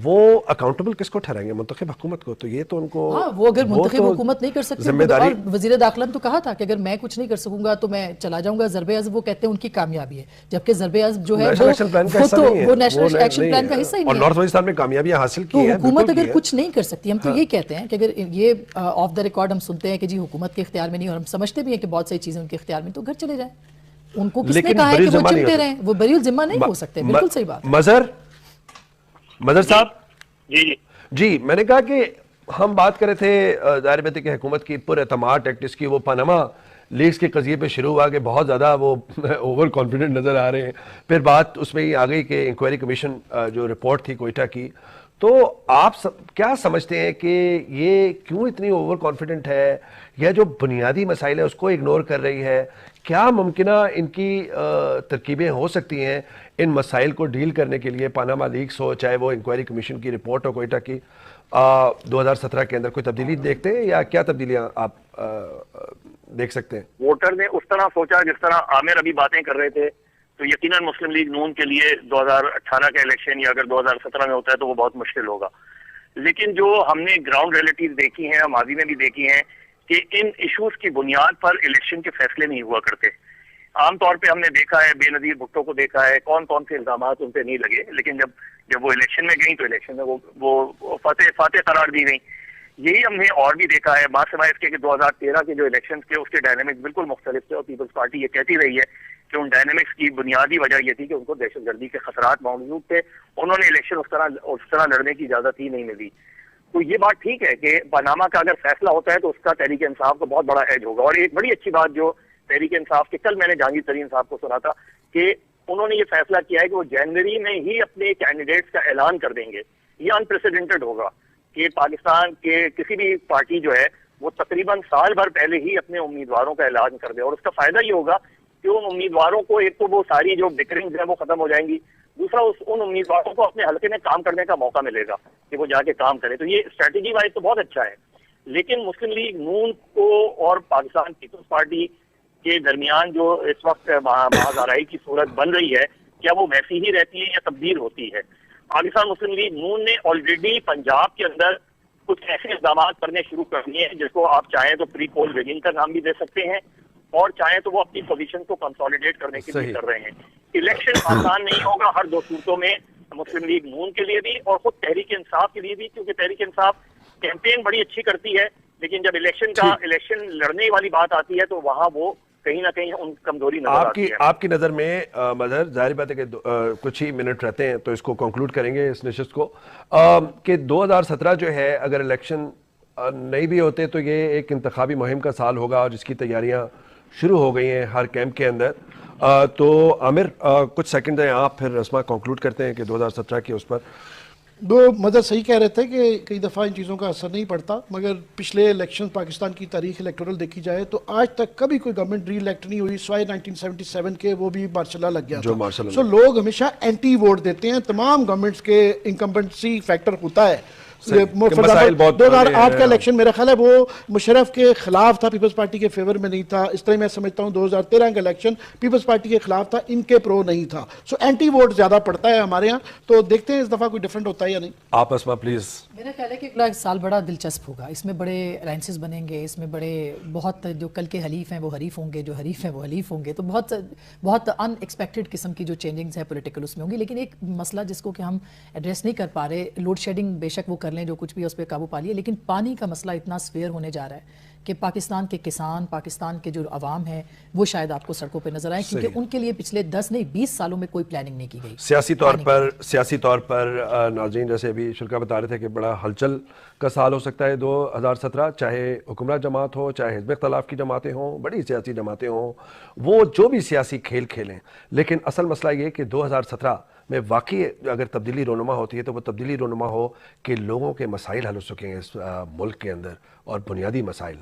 وہ اکاؤنٹیبل کس کو ٹھہرائیں گے؟ منتخب حکومت کو. تو یہ تو ان کو, ہاں وہ اگر منتخب حکومت نہیں کر سکتے, اور وزیر داخلہ نے تو کہا تھا کہ اگر میں کچھ نہیں کر سکوں گا تو میں چلا جاؤں گا. ضرب عزم وہ کہتے ہیں ان کی کامیابی ہے, جبکہ ضرب عزم جو ہے وہ نیشنل ایکشن پلان کا حصہ ہی نہیں ہے, اور نارتھ ویسٹرن میں کامیابیاں حاصل کی ہیں. حکومت اگر کچھ نہیں کر سکتی, ہم تو یہ کہتے ہیں کہ اگر یہ آف دا ریکارڈ ہم سنتے ہیں کہ جی حکومت کے اختیار میں نہیں, اور ہم سمجھتے بھی ہیں کہ بہت سی چیزیں ان کے اختیار میں, تو گھر چلے جائیں. ان کو کس نے کہا ہے کہ وہ چمٹے رہیں؟ وہ بری الذمہ نہیں ہو سکتے. بالکل صحیح بات. مظہر صاحب, جی میں نے کہا کہ ہم بات کر رہے تھے ظاہر بات ہے کہ حکومت کی پر اعتماد ٹیکٹس کی, وہ پاناما لیکس کے قضیے پہ شروع ہوا کہ بہت زیادہ وہ اوور کانفیڈنٹ نظر آ رہے ہیں. پھر بات اس میں ہی آ گئی کہ انکوائری کمیشن جو رپورٹ تھی کوئٹہ کی, تو آپ کیا سمجھتے ہیں کہ یہ کیوں اتنی اوور کانفیڈنٹ ہے, یا جو بنیادی مسائل ہیں اس کو اگنور کر رہی ہے؟ کیا ممکنہ ان کی ترکیبیں ہو سکتی ہیں ان مسائل کو ڈیل کرنے کے لیے؟ پاناما لیکس ہو, چاہے وہ انکوائری کمیشن کی رپورٹ ہو کوئٹہ کی 2017 کے اندر, کوئی تبدیلی دیکھتے ہیں یا کیا تبدیلیاں آپ دیکھ سکتے ہیں؟ ووٹر نے اس طرح سوچا جس طرح عامر ابھی باتیں کر رہے تھے, تو یقیناً مسلم لیگ نون کے لیے 2018 کا الیکشن یا اگر 2017 میں ہوتا ہے تو وہ بہت مشکل ہوگا. لیکن جو ہم نے گراؤنڈ ریئلٹیز دیکھی ہیں, ماضی میں بھی دیکھی ہیں, کہ ان ایشوز کی بنیاد پر الیکشن کے فیصلے نہیں ہوا کرتے. عام طور پہ ہم نے دیکھا ہے, بے نظیر بھٹو کو دیکھا ہے, کون کون سے الزامات ان پہ نہیں لگے, لیکن جب وہ الیکشن میں گئیں تو الیکشن میں وہ فاتح قرار دی گئیں. یہی ہم نے اور بھی دیکھا ہے, ماں سوائے اس کے کہ 2013 کے جو الیکشن تھے اس کے ڈائنامکس بالکل مختلف تھے, اور پیپلز پارٹی یہ کہتی رہی ہے کہ ان ڈائنامکس کی بنیادی وجہ یہ تھی کہ ان کو دہشت گردی کے خطرات موجود تھے, انہوں نے الیکشن اس طرح لڑنے کی اجازت ہی نہیں ملی. تو یہ بات ٹھیک ہے کہ پاناما کا اگر فیصلہ ہوتا ہے تو اس کا تحریک انصاف کو بہت بڑا ایج ہوگا. اور ایک بڑی اچھی بات جو تحریک انصاف کے, کل میں نے جہانگیر ترین صاحب کو سنا تھا کہ انہوں نے یہ فیصلہ کیا ہے کہ وہ جنوری میں ہی اپنے کینڈیڈیٹس کا اعلان کر دیں گے. یہ انپریسیڈنٹڈ ہوگا کہ پاکستان کے کسی بھی پارٹی جو ہے وہ تقریباً سال بھر پہلے ہی اپنے امیدواروں کا اعلان کر دے. اور اس کا فائدہ یہ ہوگا کہ ان امیدواروں کو ایک تو وہ ساری جو بکرنگز ہیں وہ ختم ہو جائیں گی, دوسرا ان امیدواروں کو اپنے حلقے میں کام کرنے کا موقع ملے گا کہ وہ جا کے کام کرے. تو یہ اسٹریٹجی وائز تو بہت اچھا ہے. لیکن مسلم لیگ نون کو اور پاکستان پیپلز پارٹی کے درمیان جو اس وقت مہازارائی کی صورت بن رہی ہے, کیا وہ ویسی ہی رہتی ہے یا تبدیل ہوتی ہے؟ پاکستان مسلم لیگ نون نے آلریڈی پنجاب کے اندر کچھ ایسے اقدامات کرنے شروع کر دیے ہیں جس کو آپ چاہیں تو پری پول ریگنگ کا نام بھی دے سکتے ہیں, اور چاہیں تو وہ اپنی پوزیشن کو کنسالیڈیٹ کرنے کے لیے کر رہے ہیں. الیکشن آسان نہیں ہوگا ہر دو صورتوں میں, مسلم لیگ نون کے لیے بھی اور خود تحریک انصاف کے لیے بھی, کیونکہ تحریک انصاف کیمپین بڑی اچھی کرتی ہے, لیکن جب الیکشن لڑنے والی بات آتی ہے تو وہاں وہ کہیں نہ کہیں ان کمزوری نظر آتی ہے. آپ کی نظر میں مظہر، ظاہر بات ہے کہ کچھ ہی منٹ رہتے ہیں تو اس کو کنکلوڈ کریں گے اس نشست کو، کہ 2017 جو ہے اگر الیکشن نہیں بھی ہوتے تو یہ ایک انتخابی مہم کا سال ہوگا اور جس کی تیاریاں شروع ہو گئی ہیں ہر کیمپ کے اندر. تو عامر کچھ سیکنڈ دیں آپ، پھر رسمہ کنکلوڈ کرتے ہیں کہ 2017 کی اس پر. دو مدر صحیح کہہ رہے تھے کہ کئی دفعہ ان چیزوں کا اثر نہیں پڑتا، مگر پچھلے الیکشن پاکستان کی تاریخ الیکٹورل دیکھی جائے تو آج تک کبھی کوئی گورنمنٹ ری الیکٹ نہیں ہوئی سوائے 1977 کے، وہ بھی مارشل لا لگ گیا تھا. سو لوگ ہمیشہ اینٹی ووٹ دیتے ہیں، تمام گورنمنٹس کے انکمبنسی فیکٹر ہوتا ہے. 2008 کا الیکشن میرا خیال ہے وہ مشرف کے خلاف تھا، پیپلز پارٹی کے فیور میں نہیں تھا. اس طرح میں سمجھتا ہوں 2013 کا الیکشن پیپلز پارٹی کے خلاف تھا، ان کے پرو نہیں تھا. سو اینٹی ووٹ زیادہ پڑتا ہے ہمارے ہاں، تو دیکھتے ہیں اس دفعہ کوئی ڈفرینٹ ہوتا ہے یا نہیں. آپ اسما پلیز. میرا خیال ہے کہ اگلا سال بڑا دلچسپ ہوگا، اس میں بڑے الائنسز بنیں گے، اس میں بڑے بہت جو کل کے حلیف ہیں وہ حریف ہوں گے، جو حریف ہیں وہ حلیف ہوں گے، تو بہت ان ایکسپیکٹڈ قسم کی جو چینجنگز ہیں پولیٹیکل اس میں ہوں گی. لیکن ایک مسئلہ جس کو کہ ہم ایڈریس نہیں کر پا رہے، لوڈ شیڈنگ بے شک وہ کر لیں جو کچھ بھی اس پہ قابو پا لیے، لیکن پانی کا مسئلہ اتنا سویئر ہونے جا رہا ہے کہ پاکستان کے کسان، پاکستان کے جو عوام ہیں وہ شاید آپ کو سڑکوں پہ نظر آئیں، کیونکہ ان کے لیے پچھلے 10 نہیں 20 سالوں میں کوئی پلاننگ نہیں کی گئی. سیاسی طور پر ناظرین جیسے ابھی شرکا بتا رہے تھے کہ بڑا ہلچل کا سال ہو سکتا ہے 2017، چاہے حکمراں جماعت ہو، چاہے حزب اختلاف کی جماعتیں ہوں، بڑی سیاسی جماعتیں ہوں، وہ جو بھی سیاسی کھیل کھیلیں. لیکن اصل مسئلہ یہ کہ 2017 میں واقعی اگر تبدیلی رونما ہوتی ہے تو وہ تبدیلی رونما ہو کہ لوگوں کے مسائل حل ہو سکیں اس ملک کے اندر، اور بنیادی مسائل،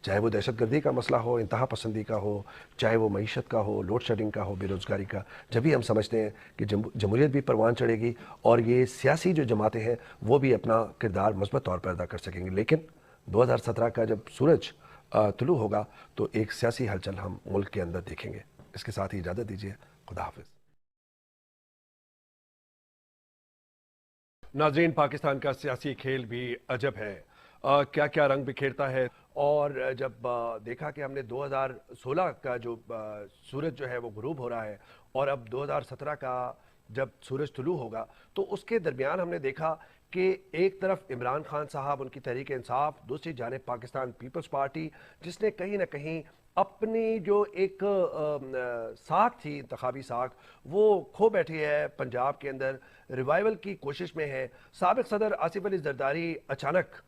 چاہے وہ دہشت گردی کا مسئلہ ہو، انتہا پسندی کا ہو، چاہے وہ معیشت کا ہو، لوڈ شیڈنگ کا ہو، بے روزگاری کا. جبھی ہم سمجھتے ہیں کہ جمہوریت بھی پروان چڑھے گی اور یہ سیاسی جو جماعتیں ہیں وہ بھی اپنا کردار مثبت طور پر ادا کر سکیں گے. لیکن 2017 کا جب سورج طلوع ہوگا تو ایک سیاسی ہلچل ہم ملک کے اندر دیکھیں گے. اس کے ساتھ ہی اجازت دیجیے، خدا حافظ. ناظرین، پاکستان کا سیاسی کھیل بھی عجب ہے، کیا کیا رنگ بکھیرتا ہے. اور جب دیکھا کہ ہم نے 2016 کا جو سورج جو ہے وہ غروب ہو رہا ہے اور اب 2017 کا جب سورج طلوع ہوگا تو اس کے درمیان ہم نے دیکھا کہ ایک طرف عمران خان صاحب، ان کی تحریک انصاف، دوسری جانب پاکستان پیپلز پارٹی، جس نے کہیں نہ کہیں اپنی جو ایک ساکھ تھی، انتخابی ساکھ، وہ کھو بیٹھی ہے پنجاب کے اندر، ریوائیول کی کوشش میں ہے. سابق صدر آصف علی زرداری اچانک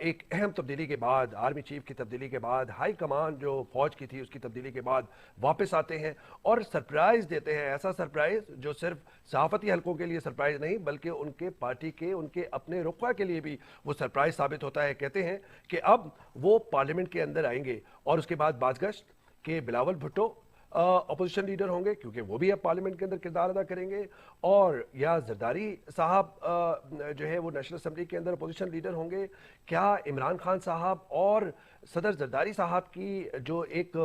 ایک اہم تبدیلی کے بعد، آرمی چیف کی تبدیلی کے بعد، ہائی کمان جو فوج کی تھی اس کی تبدیلی کے بعد واپس آتے ہیں اور سرپرائز دیتے ہیں. ایسا سرپرائز جو صرف صحافتی حلقوں کے لیے سرپرائز نہیں بلکہ ان کے پارٹی کے، ان کے اپنے رقبہ کے لیے بھی وہ سرپرائز ثابت ہوتا ہے. کہتے ہیں کہ اب وہ پارلیمنٹ کے اندر آئیں گے اور اس کے بعد بازگشت کہ بلاول بھٹو اپوزیشن لیڈر ہوں گے، کیونکہ وہ بھی اب پارلیمنٹ کے اندر کردار ادا کریں گے، اور یا زرداری صاحب جو ہے وہ نیشنل اسمبلی کے اندر اپوزیشن لیڈر ہوں گے. کیا عمران خان صاحب اور صدر زرداری صاحب کی جو ایک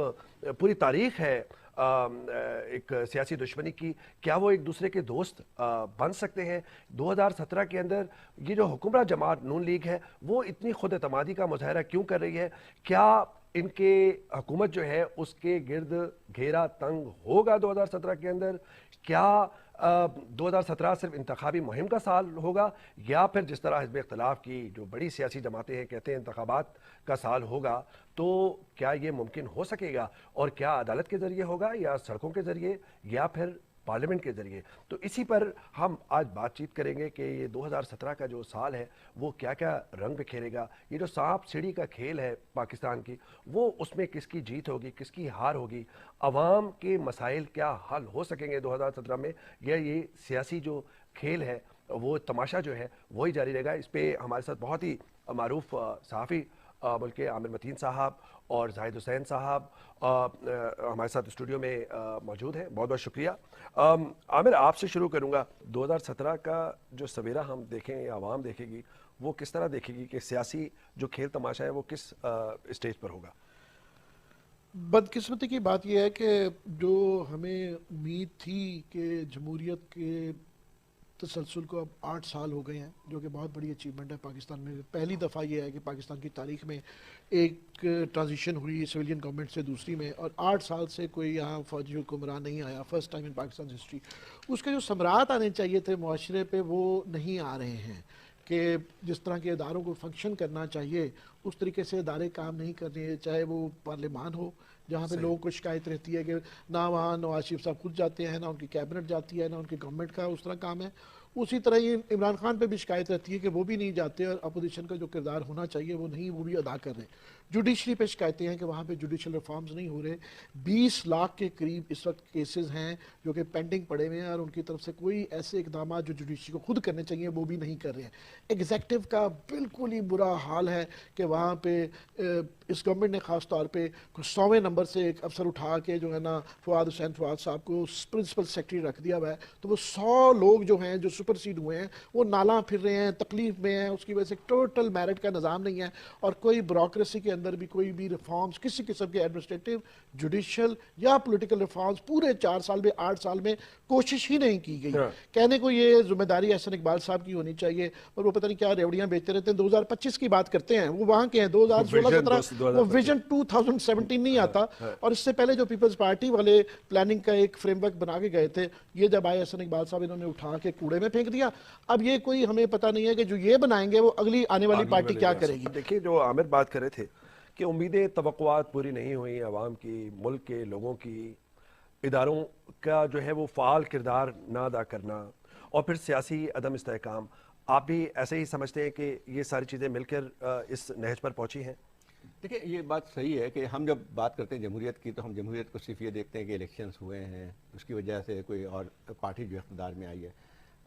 پوری تاریخ ہے ایک سیاسی دشمنی کی، کیا وہ ایک دوسرے کے دوست بن سکتے ہیں؟ 2017 کے اندر یہ جو حکمراں جماعت نون لیگ ہے وہ اتنی خود اعتمادی کا مظاہرہ کیوں کر رہی ہے؟ کیا ان کے حکومت جو ہے اس کے گرد گھیرا تنگ ہوگا 2017 کے اندر؟ کیا 2017 صرف انتخابی مہم کا سال ہوگا، یا پھر جس طرح حزب اختلاف کی جو بڑی سیاسی جماعتیں ہیں کہتے ہیں انتخابات کا سال ہوگا؟ تو کیا یہ ممکن ہو سکے گا، اور کیا عدالت کے ذریعے ہوگا، یا سڑکوں کے ذریعے، یا پھر پارلیمنٹ کے ذریعے؟ تو اسی پر ہم آج بات چیت کریں گے کہ یہ 2017 کا جو سال ہے وہ کیا کیا رنگ بکھیرے گا. یہ جو سانپ سیڑھی کا کھیل ہے پاکستان کی، وہ اس میں کس کی جیت ہوگی، کس کی ہار ہوگی؟ عوام کے مسائل کیا حل ہو سکیں گے 2017 میں، یا یہ سیاسی جو کھیل ہے وہ تماشا جو ہے وہی جاری رہے گا؟ اس پہ ہمارے ساتھ بہت ہی معروف صحافی ملک عامر متین صاحب اور زاہد حسین صاحب ہمارے ساتھ اسٹوڈیو میں موجود ہیں. بہت بہت شکریہ. عامر، آپ سے شروع کروں گا. 2017 کا جو سویرا ہم دیکھیں یا عوام دیکھے گی وہ کس طرح دیکھے گی کہ سیاسی جو کھیل تماشا ہے وہ کس اسٹیج پر ہوگا؟ بدقسمتی کی بات یہ ہے کہ جو ہمیں امید تھی کہ جمہوریت کے تسلسل کو اب 8 سال ہو گئے ہیں، جو کہ بہت بڑی اچیومنٹ ہے پاکستان میں. پہلی دفعہ یہ ہے کہ پاکستان کی تاریخ میں ایک ٹرانزیشن ہوئی سویلین گورنمنٹ سے دوسری میں، اور 8 سال سے کوئی یہاں فوجی حکمران نہیں آیا، فرسٹ ٹائم ان پاکستان ہسٹری. اس کے جو ثمرات آنے چاہیے تھے معاشرے پہ وہ نہیں آ رہے ہیں. کہ کہ جس طرح کے اداروں کو فنکشن کرنا چاہیے اس طریقے سے ادارے کام نہیں کر رہے ہیں، چاہے وہ پارلیمان ہو جہاں پہ لوگوں کو شکایت رہتی ہے کہ نہ وہاں نواز شریف صاحب خود جاتے ہیں، نہ ان کی کیبنٹ جاتی ہے، نہ ان کی گورنمنٹ کا اس طرح کام ہے، اسی طرح یہ عمران خان پہ بھی شکایت رہتی ہے کہ وہ بھی نہیں جاتے اور اپوزیشن کا جو کردار ہونا چاہیے وہ نہیں، وہ بھی ادا کر رہے ہیں۔ جوڈیشری پہ شکایتیں ہیں کہ وہاں پہ جوڈیشل ریفارمز نہیں ہو رہے، 20 لاکھ کے قریب اس وقت کیسز ہیں جو کہ پینڈنگ پڑے ہوئے ہیں اور ان کی طرف سے کوئی ایسے اقدامات جو جوڈیشری کو خود کرنے چاہیے وہ بھی نہیں کر رہے ہیں۔ ایگزیکٹو کا بالکل ہی برا حال ہے کہ وہاں پہ اس گورنمنٹ نے خاص طور پہ 100ویں نمبر سے ایک افسر اٹھا کے جو ہے نا فواد حسین فواد صاحب کو پرنسپل سیکرٹری رکھ دیا ہوا ہے، تو وہ 100 لوگ جو ہیں جو سپر سیڈ ہوئے ہیں وہ نالاں پھر رہے ہیں، تکلیف میں ہیں، اس کی وجہ سے ٹوٹل میرٹ کا نظام نہیں ہے اور کوئی بیوروکریسی کے اندر بھی کوئی بھی ریفارمز کسی قسم کے ایڈمنسٹریٹو، جوڈیشل یا پولیٹیکل ریفارمز پورے 4 سال میں 8 سال میں کوشش ہی نہیں کی گئی۔ کہنے کو یہ ذمہ داری احسن اقبال صاحب کی ہونی چاہیے اور وہ پتہ نہیں کیا ریوڑیاں بیچتے رہتے ہیں، 2025 کی بات کرتے ہیں، وہ وہاں کے ہیں 2016-17 وہ ویژن 2017 نہیں آتا، اور اس سے پہلے جو پیپلز پارٹی والے پلاننگ کا ایک فریم ورک بنا کے گئے تھے، یہ جب آئے احسن اقبال صاحب انہوں نے اٹھا کے کوڑے میں پھینک دیا۔ اب یہ کوئی ہمیں پتہ نہیں ہے کہ جو یہ بنائیں گے وہ اگلی آنے والی پارٹی کیا کرے گی۔ دیکھیے جو عامر بات کر رہے تھے کہ امیدیں توقعات پوری نہیں ہوئی عوام کی، ملک کے لوگوں کی، اداروں کا جو ہے وہ فعال کردار نہ ادا کرنا اور پھر سیاسی عدم استحکام، آپ بھی ایسے ہی سمجھتے ہیں کہ یہ ساری چیزیں مل کر اس نہج پر پہنچی ہیں؟ دیکھیں یہ بات صحیح ہے کہ ہم جب بات کرتے ہیں جمہوریت کی تو ہم جمہوریت کو صرف یہ دیکھتے ہیں کہ الیکشنز ہوئے ہیں، اس کی وجہ سے کوئی اور پارٹی جو اقتدار میں آئی ہے۔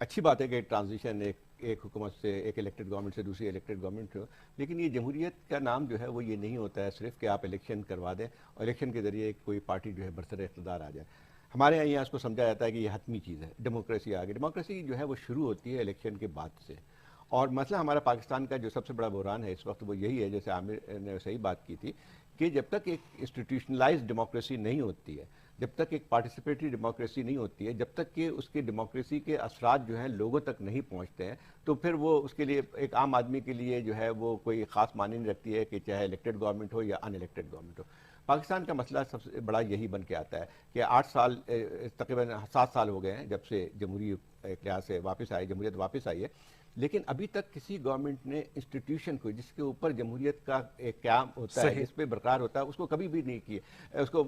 اچھی بات ہے کہ ٹرانزیشن ایک حکومت سے، ایک الیکٹڈ گورنمنٹ سے دوسری الیکٹڈ گورنمنٹ ہو، لیکن یہ جمہوریت کا نام جو ہے وہ یہ نہیں ہوتا ہے صرف کہ آپ الیکشن کروا دیں اور الیکشن کے ذریعے کوئی پارٹی جو ہے برسر اقتدار آ جائے۔ ہمارے یہاں اس کو سمجھا جاتا ہے کہ یہ حتمی چیز ہے، ڈیموکریسی آ گئی۔ ڈیموکریسی جو ہے وہ شروع ہوتی ہے الیکشن کے بعد سے، اور مسئلہ ہمارا پاکستان کا جو سب سے بڑا بحران ہے اس وقت وہ یہی ہے، جیسے عامر نے صحیح بات کی تھی کہ جب تک ایک انسٹیٹیوشنلائزڈ ڈیموکریسی نہیں ہوتی ہے، جب تک ایک پارٹیسپیٹری ڈیموکریسی نہیں ہوتی ہے، جب تک کہ اس کی ڈیموکریسی کے اثرات جو ہیں لوگوں تک نہیں پہنچتے ہیں، تو پھر وہ اس کے لیے ایک عام آدمی کے لیے جو ہے وہ کوئی خاص معنی نہیں رکھتی ہے کہ چاہے الیکٹڈ گورنمنٹ ہو یا ان الیکٹڈ گورنمنٹ ہو۔ پاکستان کا مسئلہ سب سے بڑا یہی بن کے آتا ہے کہ 8 سال تقریباً 7 سال ہو گئے ہیں جب سے جمہوری ایک لحاظ سے واپس آئی، جمہوریت واپس آئی ہے، لیکن ابھی تک کسی گورنمنٹ نے انسٹیٹیوشن کو جس کے اوپر جمہوریت کا ایک قیام ہوتا ہے، جس پہ برقرار ہوتا ہے، اس کو کبھی بھی نہیں کیے، اس کو